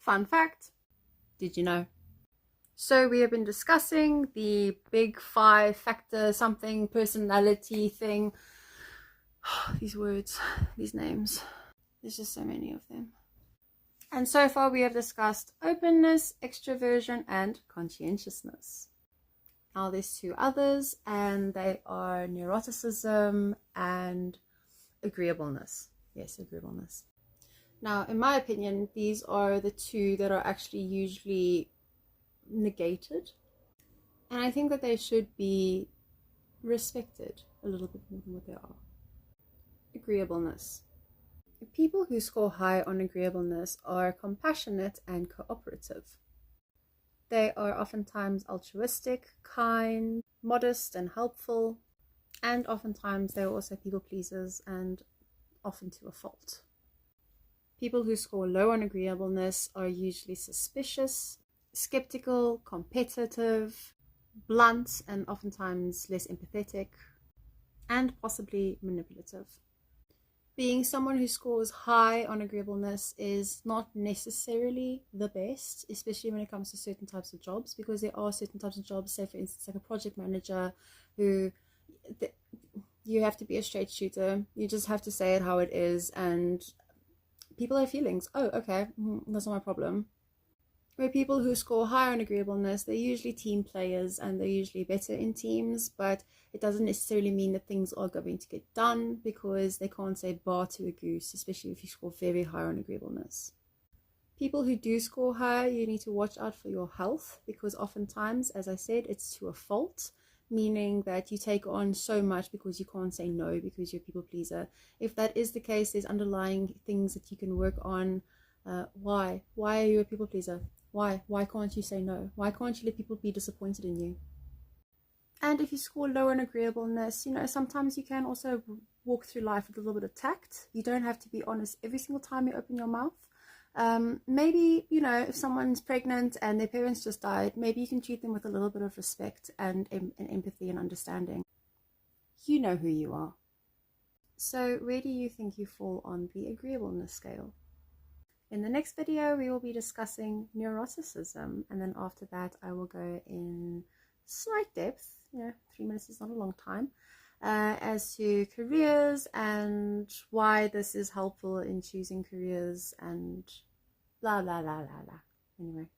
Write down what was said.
Fun fact, did you know? So we have been discussing the big 5-factor something personality thing. These words, these names, there's just so many of them. And so far we have discussed openness, extroversion, and conscientiousness. Now there's 2 others, and they are neuroticism and agreeableness. Yes, agreeableness. Now, in my opinion, these are the 2 that are actually usually negated. And I think that they should be respected a little bit more than what they are. Agreeableness. People who score high on agreeableness are compassionate and cooperative. They are oftentimes altruistic, kind, modest, and helpful. And oftentimes they are also people pleasers, and often to a fault. People who score low on agreeableness are usually suspicious, skeptical, competitive, blunt, and oftentimes less empathetic, and possibly manipulative. Being someone who scores high on agreeableness is not necessarily the best, especially when it comes to certain types of jobs, because there are certain types of jobs, say for instance like a project manager, who you have to be a straight shooter. You just have to say it how it is, and people have feelings. Oh, okay, that's not my problem. Where people who score high on agreeableness, they're usually team players and they're usually better in teams, but it doesn't necessarily mean that things are going to get done, because they can't say bar to a goose, especially if you score very high on agreeableness. People who do score high, you need to watch out for your health, because oftentimes, as I said, it's to a fault, meaning that you take on so much because you can't say no because you're a people pleaser. If that is the case, there's underlying things that you can work on. Why are you a people pleaser? Why can't you say no? Why can't you let people be disappointed in you? And if you score low on agreeableness, sometimes you can also walk through life with a little bit of tact. You don't have to be honest every single time you open your mouth. Maybe, if someone's pregnant and their parents just died, maybe you can treat them with a little bit of respect and empathy and understanding. You know who you are. So where do you think you fall on the agreeableness scale? In the next video, we will be discussing neuroticism, and then after that, I will go in slight depth, 3 minutes is not a long time, as to careers and why this is helpful in choosing careers and blah, blah, blah, blah, blah. Anyway.